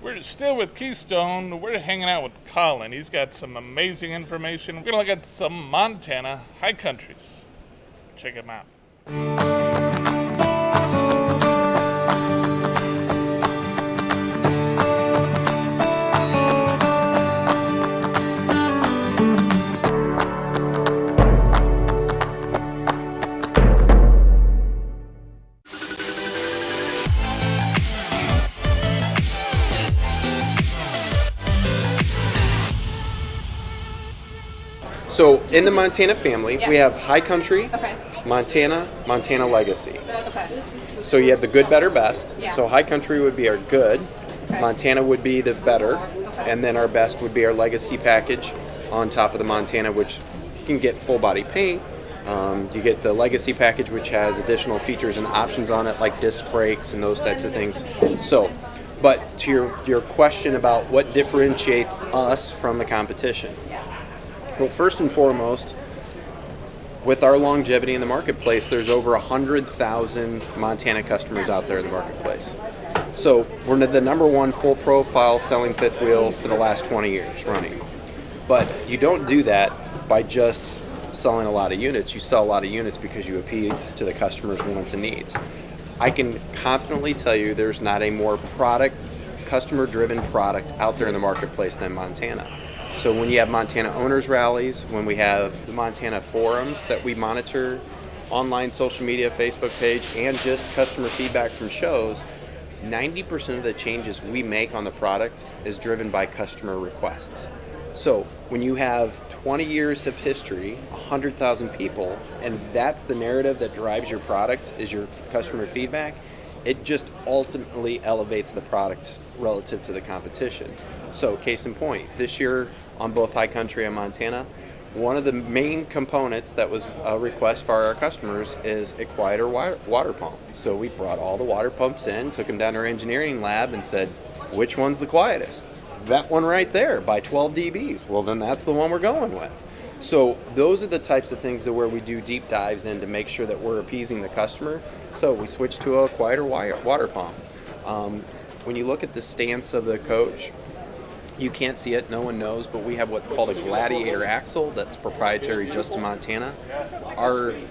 We're still with Keystone. We're hanging out with Colin. He's got some amazing information. We're going to look at some Montana high countries. Check him out. So in the Montana family, Yeah. we have High Country, Okay. Montana, Montana Legacy. Okay. So you have the good, better, best. Yeah. So High Country would be our good, Okay. Montana would be the better, Okay. and then our best would be our Legacy package on top of the Montana, which you can get full body paint. You get the Legacy package, which has additional features and options on it, like disc brakes and those types of things. So, but to your question about what differentiates us from the competition. Yeah. Well, first and foremost, with our longevity in the marketplace, there's over 100,000 Montana customers out there in the marketplace. So we're the number one full profile selling fifth wheel for the last 20 years running. But you don't do that by just selling a lot of units. You sell a lot of units because you appease to the customer's wants and needs. I can confidently tell you there's not a more customer-driven product out there in the marketplace than Montana. So when you have Montana owners rallies, when we have the Montana forums that we monitor, online social media, Facebook page, and just customer feedback from shows, 90% of the changes we make on the product is driven by customer requests. So when you have 20 years of history, 100,000 people, and that's the narrative that drives your product is your customer feedback, it just ultimately elevates the product relative to the competition. So case in point, this year on both High Country and Montana, one of the main components that was a request for our customers is a quieter water pump. So we brought all the water pumps in, took them down to our engineering lab and said, which one's the quietest? That one right there by 12 dBs. Well, then that's the one we're going with. So those are the types of things that where we do deep dives in to make sure that we're appeasing the customer. So we switched to a quieter water pump. When you look at the stance of the coach, you can't see it, no one knows, but we have what's called a Gladiator Axle that's proprietary just to Montana.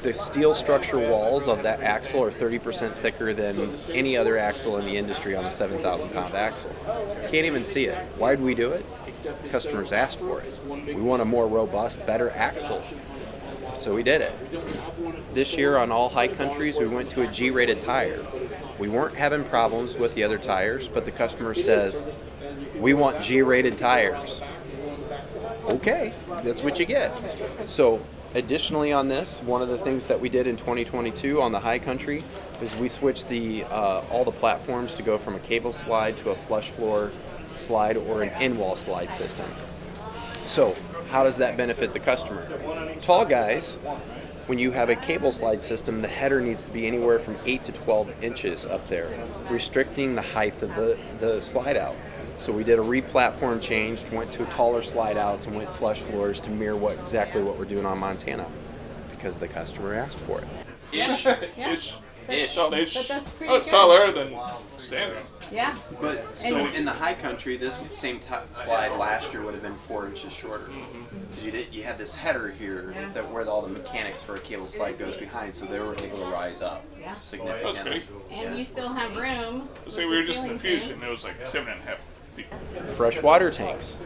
The steel structure walls of that axle are 30% thicker than any other axle in the industry on a 7,000 pound axle. Can't even see it. Why'd we do it? Customers asked for it. We want a more robust, better axle. So we did it. This year on all High Countries, we went to a G-rated tire. We weren't having problems with the other tires, but the customer says, we want G-rated tires. Okay, that's what you get. So additionally on this, one of the things that we did in 2022 on the High Country is we switched all the platforms to go from a cable slide to a flush floor slide or an in-wall slide system. So how does that benefit the customer? Tall guys, when you have a cable slide system, the header needs to be anywhere from 8 to 12 inches up there, restricting the height of the slide out. So we did a re-platform change, went to taller slide outs and went flush floors to mirror exactly what we're doing on Montana because the customer asked for it. Ish. Yeah. Ish. Ish. Oh, ish. But that's pretty it's good. taller than standard. Yeah. But so in the High Country, this same slide last year would have been 4 inches shorter. Because you had this header here that where all the mechanics for a cable slide goes behind, so they were able to rise up significantly. That's great. And you still have room. See, we were just in the Fusion. It was like 7.5 feet. Fresh water tanks.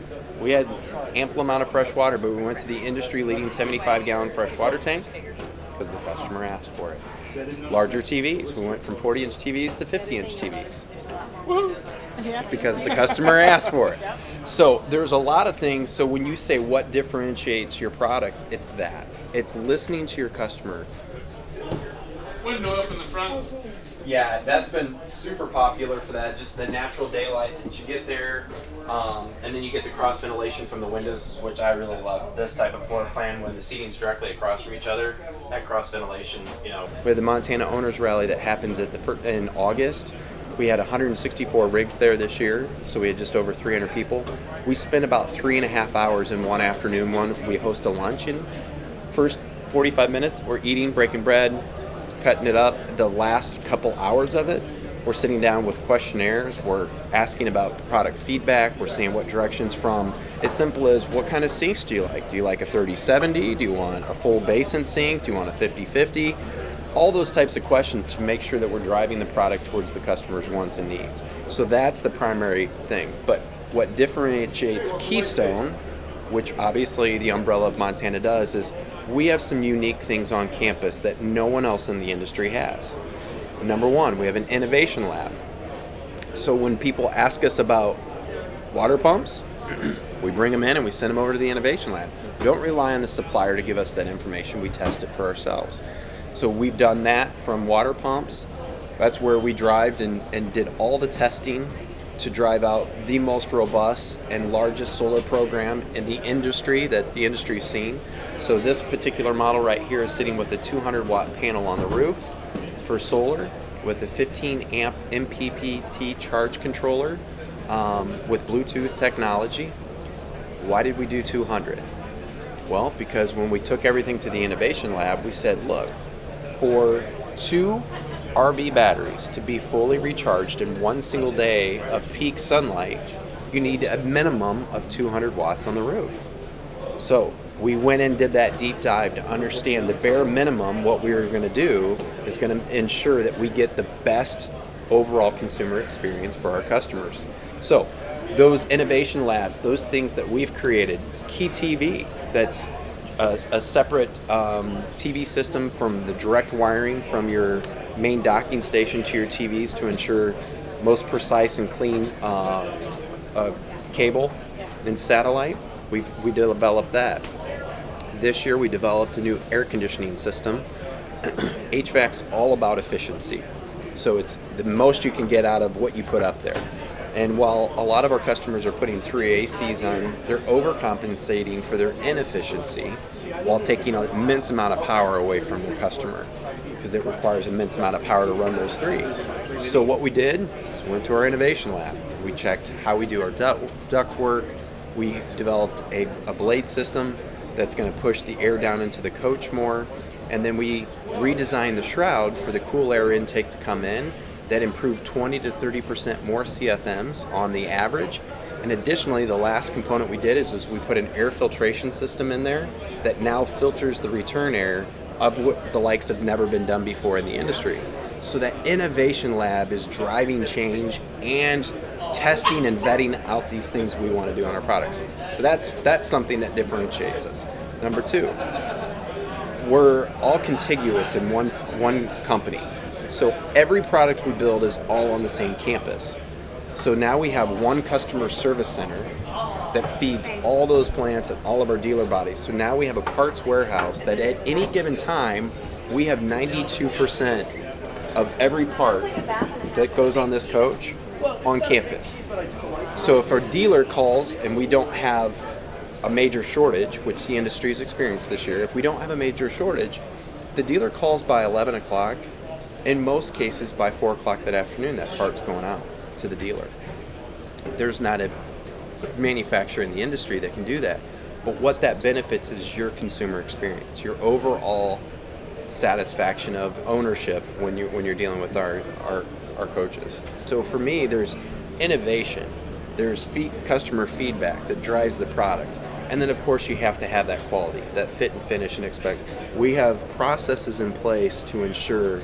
We had ample amount of fresh water, but we went to the industry-leading 75-gallon fresh water tank because the customer asked for it. Larger TVs. We went from 40-inch TVs to 50-inch TVs because the customer asked for it. So there's a lot of things. So when you say what differentiates your product, it's that. It's listening to your customer. Window up in the front. Yeah, that's been super popular for that. Just the natural daylight that you get there, and then you get the cross ventilation from the windows, which I really love. This type of floor plan when the seating's directly across from each other, that cross ventilation, We have the Montana Owners Rally that happens in August. We had 164 rigs there this year, so we had just over 300 people. We spent about 3.5 hours in one afternoon. We host a luncheon. First 45 minutes, we're eating, breaking bread, cutting it up. The last couple hours of it, We're sitting down with questionnaires. We're asking about product feedback. We're saying what directions from as simple as what kind of sinks do you like? Do you like a 30/70? Do you want a full basin sink? Do you want a 50/50? All those types of questions to make sure that we're driving the product towards the customer's wants and needs. So that's the primary thing. But what differentiates Keystone, which obviously the umbrella of Montana does, is we have some unique things on campus that no one else in the industry has. Number one, we have an innovation lab. So when people ask us about water pumps, we bring them in and we send them over to the innovation lab. We don't rely on the supplier to give us that information. We test it for ourselves. So we've done that from water pumps. That's where we drived and did all the testing to drive out the most robust and largest solar program in the industry that the industry's seen. So this particular model right here is sitting with a 200 watt panel on the roof for solar with a 15 amp MPPT charge controller with Bluetooth technology. Why did we do 200? Well, because when we took everything to the innovation lab, we said, look, for 2 RV batteries to be fully recharged in one single day of peak sunlight, you need a minimum of 200 watts on the roof. So we went and did that deep dive to understand the bare minimum. What we were going to do is going to ensure that we get the best overall consumer experience for our customers. So those innovation labs, those things that we've created, Key TV, that's a separate TV system from the direct wiring from your main docking station to your TVs to ensure most precise and clean cable and satellite. We developed that. This year we developed a new air conditioning system. HVAC's all about efficiency. So it's the most you can get out of what you put up there. And while a lot of our customers are putting 3 ACs on, they're overcompensating for their inefficiency while taking an immense amount of power away from their customer, because it requires an immense amount of power to run those 3. So what we did is we went to our innovation lab. We checked how we do our duct work. We developed a blade system that's going to push the air down into the coach more. And then we redesigned the shroud for the cool air intake to come in. That improved 20 to 30% more CFMs on the average. And additionally, the last component we did is we put an air filtration system in there that now filters the return air of what the likes have never been done before in the industry. So that innovation lab is driving change and testing and vetting out these things we want to do on our products. So that's something that differentiates us. Number 2, we're all contiguous in one company. So every product we build is all on the same campus. So now we have one customer service center that feeds all those plants and all of our dealer bodies. So now we have a parts warehouse that at any given time, we have 92% of every part that goes on this coach on campus. So if our dealer calls and we don't have a major shortage, which the industry's experienced this year, if we don't have a major shortage, the dealer calls by 11 o'clock. In most cases, by 4 o'clock that afternoon, that part's going out to the dealer. There's not a manufacturer in the industry that can do that. But what that benefits is your consumer experience, your overall satisfaction of ownership when you're dealing with our coaches. So for me, there's innovation, there's customer feedback that drives the product. And then, of course, you have to have that quality, that fit and finish and expect. We have processes in place to ensure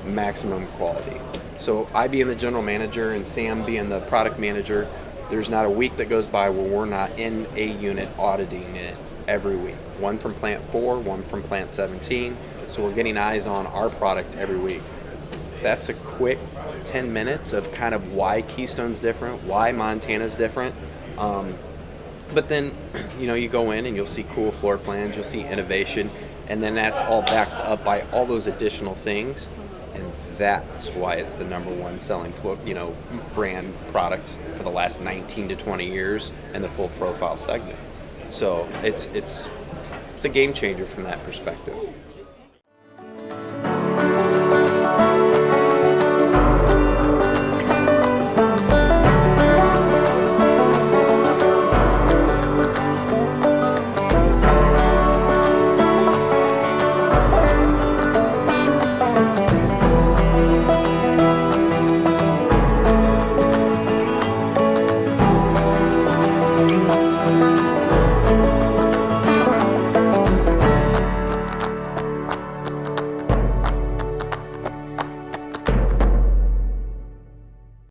maximum quality. So I being the general manager and Sam being the product manager, there's not a week that goes by where we're not in a unit auditing it every week. One from plant 4, one from plant 17. So we're getting eyes on our product every week. That's a quick 10 minutes of kind of why Keystone's different, why Montana's different. But then, you go in and you'll see cool floor plans, you'll see innovation, and then that's all backed up by all those additional things. And that's why it's the number one selling brand product for the last 19 to 20 years in the full profile segment. So it's a game changer from that perspective.